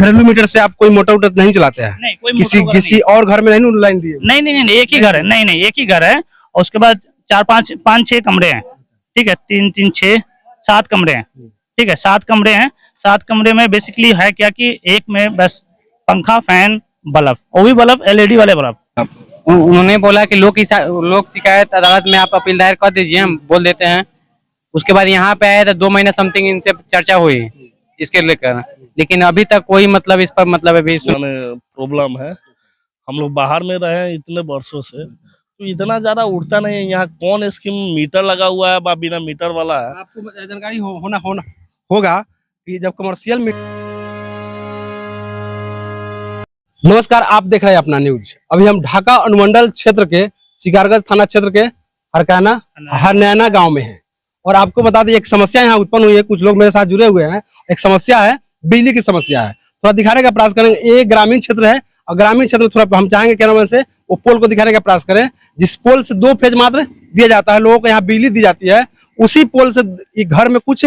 घरेलू मीटर से आप कोई मोटर वोटर नहीं चलाते हैं? नहीं, कोई किसी और घर में नहीं लाइन दिए? नहीं, एक ही घर है। नहीं, एक ही घर है। और उसके बाद 4-5-6 कमरे हैं। ठीक है, 3-3 6 7 कमरे हैं। ठीक है, 7 कमरे हैं। 7 कमरे में बेसिकली है क्या कि एक में बस पंखा, फैन, बल्ब, वो भी बल्ब LED वाले बल्ब। उन्होंने बोला कि लोक शिकायत अदालत में आप अपील दायर कर दीजिए, हम बोल देते हैं। उसके बाद यहाँ पे आए तो 2 महीने समथिंग इनसे चर्चा हुई इसके लेकर, लेकिन अभी तक कोई मतलब इस पर मतलब अभी प्रॉब्लम है। हम लोग बाहर में रहे हैं इतने वर्षों से, तो इतना ज्यादा उठता नहीं है। यहाँ कौन स्कीम मीटर लगा हुआ है या बिना मीटर वाला है? आपको जानकारी होगा कि जब कमर्शियल नमस्कार, आप देख रहे हैं अपना न्यूज। अभी हम ढाका अनुमंडल क्षेत्र के शिकारगंज थाना क्षेत्र के हरनैना गांव में हैं और आपको बता दें एक समस्या यहाँ उत्पन्न हुई है। कुछ लोग मेरे साथ जुड़े हुए हैं। एक समस्या है, बिजली की समस्या है। थोड़ा दिखाने का प्रयास करेंगे। ये ग्रामीण क्षेत्र है और ग्रामीण क्षेत्र में थोड़ा हम चाहेंगे कैमरामैन से वो पोल को दिखाने का प्रयास करें, जिस पोल से 2 फेज मात्र दिया जाता है, लोगों को यहाँ बिजली दी जाती है। उसी पोल से घर में कुछ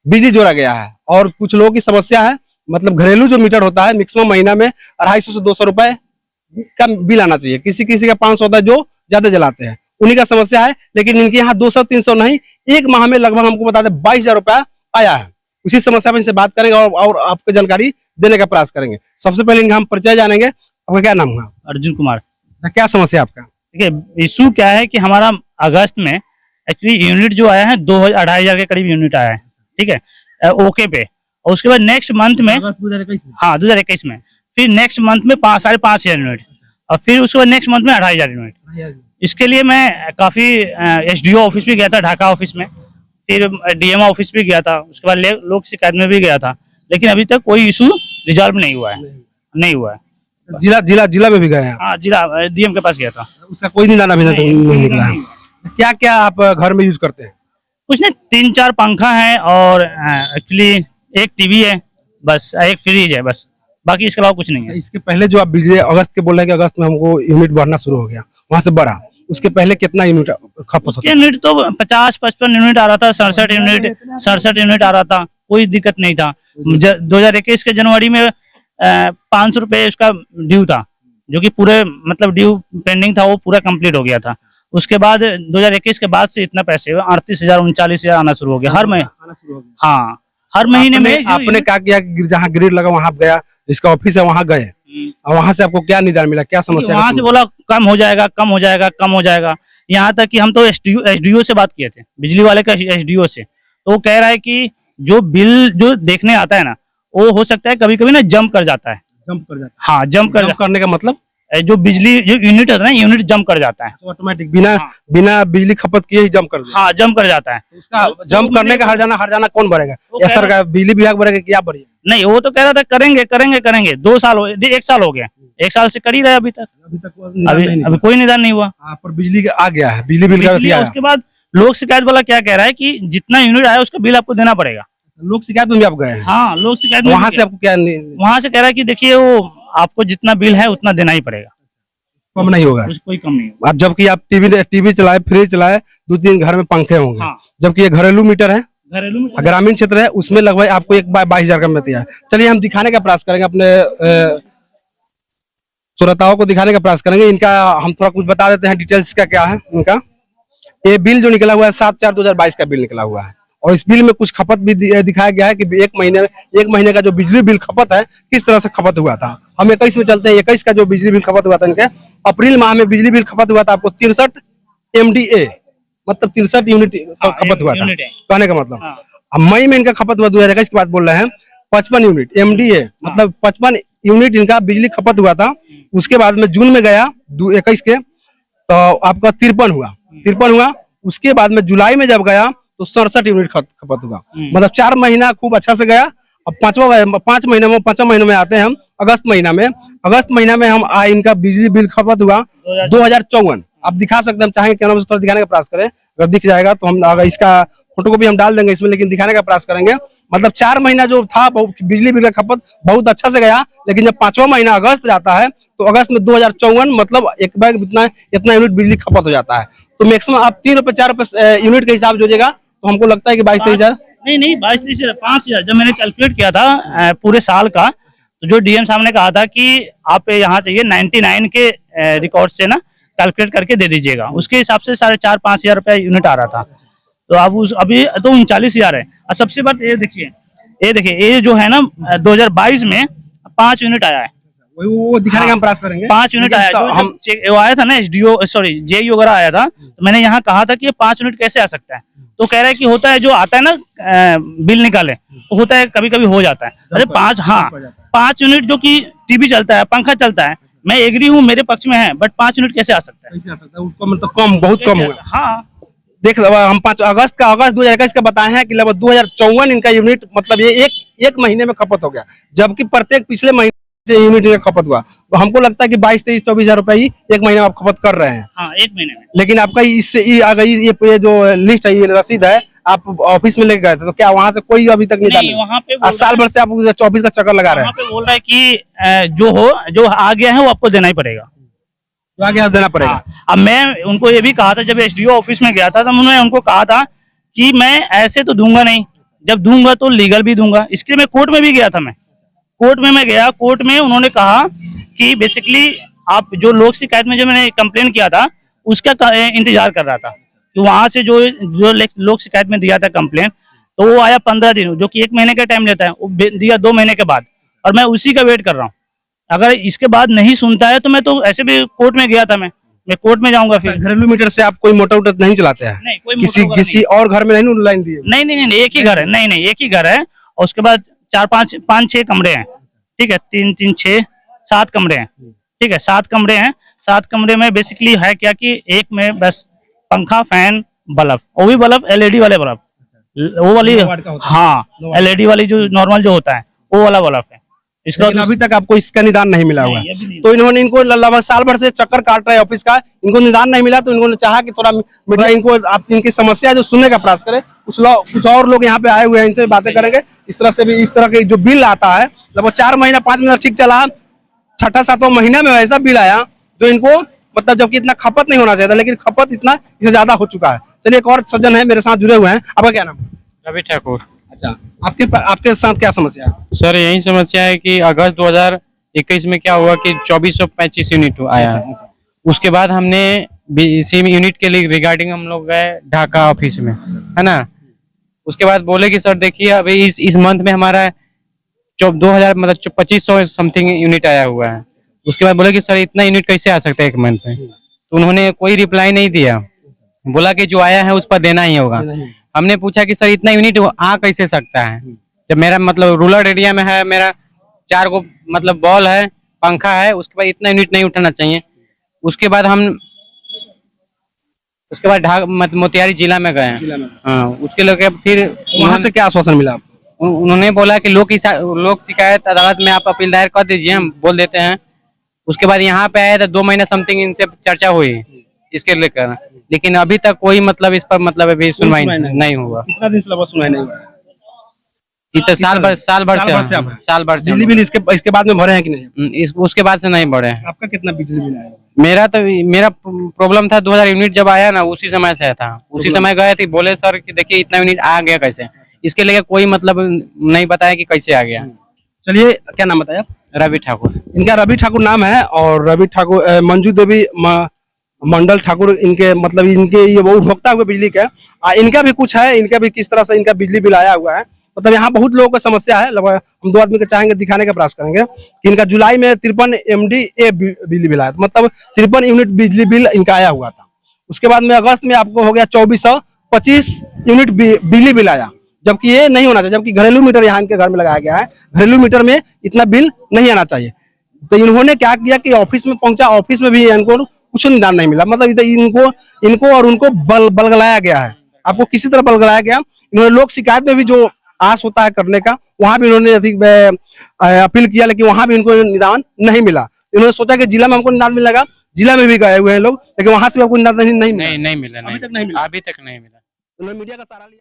बिजली जोड़ा गया है और कुछ लोगों की समस्या है, मतलब घरेलू जो मीटर होता है मैक्सिमम महीना में 250 से 200 रुपए का बिल आना चाहिए। किसी का 500 होता है जो ज्यादा जलाते हैं, उन्हीं का समस्या है। लेकिन इनके यहाँ 200-300 नहीं, एक माह में लगभग हमको बता दें 22,000 रुपया आया है। उसी समस्या पर इनसे बात करेंगे और आपको जानकारी देने का प्रयास करेंगे। सबसे पहले इनका हम परिचय जानेंगे। आपका क्या नाम हुआ? अर्जुन कुमार। क्या समस्या आपका? देखिए, इशू क्या है कि हमारा अगस्त में एक्चुअली यूनिट जो आया है 2,500 के करीब यूनिट आया है। ठीक है, ओके पे। और उसके बाद नेक्स्ट मंथ में 2021 में फिर नेक्स्ट मंथ में 5,500 यूनिट और फिर उसके बाद नेक्स्ट मंथ में 2,500 यूनिट। इसके लिए मैं काफी SDO ऑफिस भी गया था, ढाका ऑफिस में, फिर DMO ऑफिस भी गया था, उसके बाद लोक शिकायत में भी गया था, लेकिन अभी तक कोई इशू रिजॉल्व नहीं हुआ है। जिला में भी गए हैं? हाँ, जिला DM के पास गया था, उसका कोई निदान अभी तक नहीं निकला है। क्या क्या आप घर में यूज करते हैं? कुछ नहीं, 3-4 पंखा है और एक्चुअली एक टीवी है, बस एक फ्रिज है, बस बाकी इसके अलावा कुछ नहीं है। इसके पहले जो आप बिजली अगस्त के बोल रहे हैं कि अगस्त में हमको यूनिट बढ़ना शुरू हो गया, वहां से बढ़ा, उसके पहले कितना यूनिट खपत होता था? यूनिट तो 50-55 यूनिट आ रहा था, 67 यूनिट आ रहा था, कोई दिक्कत नहीं था। 2021 के जनवरी में 500 रुपए उसका ड्यू था, जो कि पूरे मतलब ड्यू पेंडिंग था, वो पूरा कंप्लीट हो गया था। उसके बाद 2021 के बाद से इतना पैसे 38,000 39,000 आना शुरू हो गया हर महीने। हाँ, हर महीने में। आपने क्या किया? जहाँ ग्रिड लगा वहाँ गया, जिसका ऑफिस है वहाँ गए और वहाँ से आपको क्या निदान मिला? क्या समस्या? वहाँ से बोला कम हो जाएगा। यहाँ तक कि हम तो SDO से बात किए थे, बिजली वाले का SDO से, तो वो कह रहा है कि जो बिल जो देखने आता है ना, वो हो सकता है कभी कभी ना जंप कर जाता है। हाँ, जंप करने का मतलब जो बिजली जो यूनिट होता है ना, यूनिट जंप कर जाता है ऑटोमेटिक, बिना बिजली खपत किए ही जंप कर देता है। हाँ, जंप कर जाता है। उसका जंप करने का हर जाना कौन भरेगा? या सरकार, बिजली विभाग भरेगा कि आप भरिए? नहीं, वो तो कह रहा था करेंगे 2 साल 1 साल हो गया, 1 साल से कर ही रहे अभी तक अभी कोई निदान नहीं हुआ। पर बिजली आ गया है, बिजली बिल का। उसके बाद लोक शिकायत वाला क्या कह रहा है कि जितना यूनिट आया उसका बिल आपको देना पड़ेगा। लोक शिकायत में भी आप गए हैं? हाँ, लोक शिकायत में। वहाँ से आपको क्या? वहाँ से कह रहा है कि देखिए, वो आपको जितना बिल है उतना देना ही पड़ेगा, कम नहीं होगा। कोई कम नहीं होगा। आप जबकि आप टीवी चलाए, फ्रिज चलाए, 2-3 घर में पंखे होंगे। हाँ। जबकि ये घरेलू मीटर है, ग्रामीण क्षेत्र है, उसमें लगभग आपको 22,000 का मिलता है। चलिए हम दिखाने का प्रयास करेंगे, अपने श्रोताओं को दिखाने का प्रयास करेंगे। इनका हम थोड़ा कुछ बता देते हैं, डिटेल्स का क्या है इनका। ये बिल जो निकला हुआ है 7/4/2022 का बिल निकला हुआ है और इस बिल में कुछ खपत भी दिखाया गया है कि एक महीने का जो बिजली बिल खपत है किस तरह से खपत हुआ था। हम 21 में चलते हैं। 21 का जो बिजली बिल खपत हुआ था, इनके अप्रैल माह में बिजली बिल खपत हुआ था आपको 63 MDA, मतलब 63 यूनिट खपत हुआ था, कहने का मतलब। अब मई में इनका खपत हुआ 2021 की बात बोल रहे हैं 55 यूनिट MDA, मतलब 55 यूनिट इनका बिजली खपत हुआ था। उसके बाद में जून में गया 21 के, तो आपका 53 हुआ। उसके बाद में जुलाई में जब गया तो 67 यूनिट खपत हुआ, मतलब 4 महीना खूब अच्छा से गया। अब 5 महीने में आते हैं हम अगस्त महीना में। अगस्त महीना में हम इनका बिजली बिल खपत हुआ 2054। आप दिखा सकते हैं, हम चाहेंगे कैमरा से थोड़ा दिखाने का प्रयास करें, अगर दिख जाएगा तो हम अगर इसका फोटो को भी हम डाल देंगे इसमें, लेकिन दिखाने का प्रयास करेंगे। मतलब 4 महीना जो था बिजली बिल का खपत बहुत अच्छा से गया, लेकिन जब 5वां महीना अगस्त जाता है तो अगस्त में 2054, मतलब एक बार इतना यूनिट बिजली खपत हो जाता है। तो मैक्सिमम आप 3 रुपए 4 रुपए यूनिट के हिसाब जोड़ेगा तो हमको लगता है कि 22-23 हजार, नहीं 22-23 5,000 जब मैंने कैलकुलेट किया था पूरे साल का, तो जो डीएम साहब ने कहा था कि आप यहाँ चाहिए 99 के रिकॉर्ड से ना कैलकुलेट करके दे दीजिएगा, उसके हिसाब से 4,500-5,000 रुपया यूनिट आ रहा था। तो अब अभी तो 39,000 है। और सबसे बात ये देखिए, ये जो है ना 2022 में 5 यूनिट आया है, वो दिखाने का हम प्रयास करेंगे। 5 यूनिट आया है। हम वो आया था ना जेई वगैरह आया था, तो मैंने यहाँ कहा था कि ये 5 यूनिट कैसे आ सकता है, तो कह रहा है कि होता है, जो आता है ना बिल निकाले तो होता है, कभी कभी हो जाता है। अरे 5 यूनिट जो कि टीवी चलता है, पंखा चलता है, मैं एग्री हूँ, मेरे पक्ष में है, बट 5 यूनिट कैसे आ सकता है? कैसे आ सकता है? उसको मतलब कम, बहुत कम हुआ। हाँ, देख हम 5 अगस्त 2021 का बताए हैं कि लगभग 2054 इनका यूनिट, मतलब ये एक महीने में खपत हो गया, जबकि प्रत्येक पिछले महीने से यूनिट का खपत हुआ। तो हमको लगता है कि 22-23-24 हजार रुपए ही एक महीने में आप खपत कर रहे हैं। हाँ, एक महीने में। लेकिन आपका इससे ये जो लिस्ट है, ये रसीद है, आप ऑफिस में लेके गए थे, तो क्या वहाँ से कोई अभी तक नहीं, वहाँ पे आज साल भर से आप 24 का चक्कर लगा रहे हैं? वहाँ पे बोल रहा है कि जो आ गया है वो आपको देना ही पड़ेगा, तो आगे आप देना पड़ेगा। हाँ। अब मैं उनको ये भी कहा था, जब एसडीओ ऑफिस में गया था, तब उन्होंने उनको कहा था कि मैं ऐसे तो दूंगा नहीं, जब दूंगा तो लीगल भी दूंगा। इसके लिए मैं कोर्ट में भी गया था। कोर्ट में उन्होंने कहा कि बेसिकली आप जो लोक शिकायत में जो मैंने कंप्लेन किया था उसका इंतजार कर रहा था, तो वहां से जो लोक शिकायत में दिया था कंप्लेन, तो वो आया 15 दिन, जो कि 1 महीने का टाइम लेता है, वो दिया 2 महीने के बाद, और मैं उसी का वेट कर रहा हूँ। अगर इसके बाद नहीं सुनता है तो मैं तो ऐसे भी कोर्ट में गया था, मैं कोर्ट में जाऊंगा। फिर घरेलू मीटर से आप कोई मोटर उटर नहीं चलाते हैं? नहीं, कोई मोटर किसी और घर में नहीं लाइन दिए? नहीं, एक ही घर है। नहीं, एक ही घर है, और उसके बाद 4-5-6 कमरे हैं, ठीक है, 3-3 6 7 कमरे हैं, ठीक है, 7 कमरे हैं। 7 कमरे में बेसिकली है क्या कि एक में बस पंखा, फैन, बल्ब, वो भी बल्ब एलईडी वाले बल्ब, वो वाली, हाँ, एलईडी वाली जो नॉर्मल जो होता है वो वाला बल्ब है। इसका अभी तक आपको इसका निदान नहीं मिला हुआ है, तो इन्होंने इनको लगभग साल भर से चक्कर काट रहे हैं ऑफिस का, इनको निदान नहीं मिला, तो इन्होंने चाहा कि थोड़ा मीडिया इनको आप इनकी समस्या जो सुनने का प्रयास करे। कुछ और लोग यहाँ पे आए हुए हैं, इनसे बातें करेंगे। इस तरह के जो बिल आता है, लगभग 4 महीना 5 महीना ठीक चला, 6ठा-7वां महीना में ऐसा बिल आया जो इनको, मतलब जबकि इतना खपत नहीं होना चाहिए था, लेकिन खपत इतना इससे ज्यादा हो चुका है। चलिए, एक और सज्जन है मेरे साथ जुड़े हुए हैं। आपका क्या नाम? रवि ठाकुर। अच्छा, आपके साथ क्या समस्या है? सर यही समस्या है कि अगस्त 2021 में क्या हुआ कि 2425 यूनिट आया। उसके बाद हमने इसी यूनिट के लिए रिगार्डिंग हम लोग गए ढाका ऑफिस में, है ना। उसके बाद बोले कि सर देखिए अभी इस मंथ में हमारा 2000 मतलब 2500 समथिंग यूनिट आया हुआ है। उसके बाद बोले कि सर इतना यूनिट कैसे आ सकता है एक मंथ में, तो उन्होंने कोई रिप्लाई नहीं दिया, बोला कि जो आया है उस पर देना ही होगा। हमने पूछा कि सर इतना यूनिट आ कैसे सकता है, जब मेरा मतलब रूरल एरिया में है, मेरा 4 गो मतलब बॉल है, पंखा है, उसके बाद इतना यूनिट नहीं उठाना चाहिए। उसके बाद मोतिहारी जिला में गए, हाँ, उसके लोग फिर वहाँ से क्या आश्वासन मिला? उन्होंने बोला कि लोक शिकायत अदालत में आप अपील दायर कर दीजिए, हम बोल देते हैं। उसके बाद यहाँ पे आए तो 2 महीना समथिंग इनसे चर्चा हुई इसके लेकर, लेकिन अभी तक कोई मतलब इस पर मतलब अभी सुनवाई नहीं हुआ। कितना दिन से लगभग सुनवाई नहीं हुआ? तो साल भर से बिजली बिल इसके बाद में भरे हैं कि नहीं? उसके बाद से नहीं भरे। आपका कितना बिजली बिल आया? मेरा प्रॉब्लम था 2000 यूनिट जब आया ना, उसी समय से था, उसी समय गए थे, बोले सर कि देखिए इतना यूनिट आ गया कैसे, इसके लिए कोई मतलब नहीं बताया कि कैसे आ गया। चलिए, क्या नाम बताया? रवि ठाकुर। इनका रवि ठाकुर नाम है, और रवि ठाकुर मंजू देवी मंडल ठाकुर इनके मतलब इनके ये वो उपभोक्ता हुए बिजली के। इनका भी कुछ है, इनका भी किस तरह से इनका बिजली बिल आया हुआ है। मतलब यहाँ बहुत लोगों का समस्या है, लगभग हम 2 आदमी के चाहेंगे दिखाने का प्रयास करेंगे कि इनका जुलाई में 53 MDA बिजली बिल आया, मतलब 53 यूनिट बिजली बिल इनका आया हुआ था। उसके बाद में अगस्त में आपको हो गया 2425 यूनिट बिजली बिल आया, जबकि ये नहीं होना चाहिए, जबकि घरेलू मीटर यहाँ इनके घर में लगाया गया है, घरेलू मीटर में इतना बिल नहीं आना चाहिए। तो इन्होंने क्या किया कि ऑफिस में पहुंचा, ऑफिस में भी इनको कुछ निदान नहीं मिला, मतलब इनको और उनको बलगलाया गया है। आपको किसी तरह बलगलाया गया। इन्होंने लोक शिकायत में भी जो आस होता है करने का, वहां भी इन्होंने अधिक अपील किया, लेकिन वहां भी इनको निदान नहीं मिला। इन्होंने सोचा कि जिला में हमको निदान मिलेगा, जिला में भी गए हुए हैं लोग, लेकिन वहां से आपको निदान नहीं मिला। अभी तक नहीं मिला। उन्होंने मीडिया का सहारा लिया।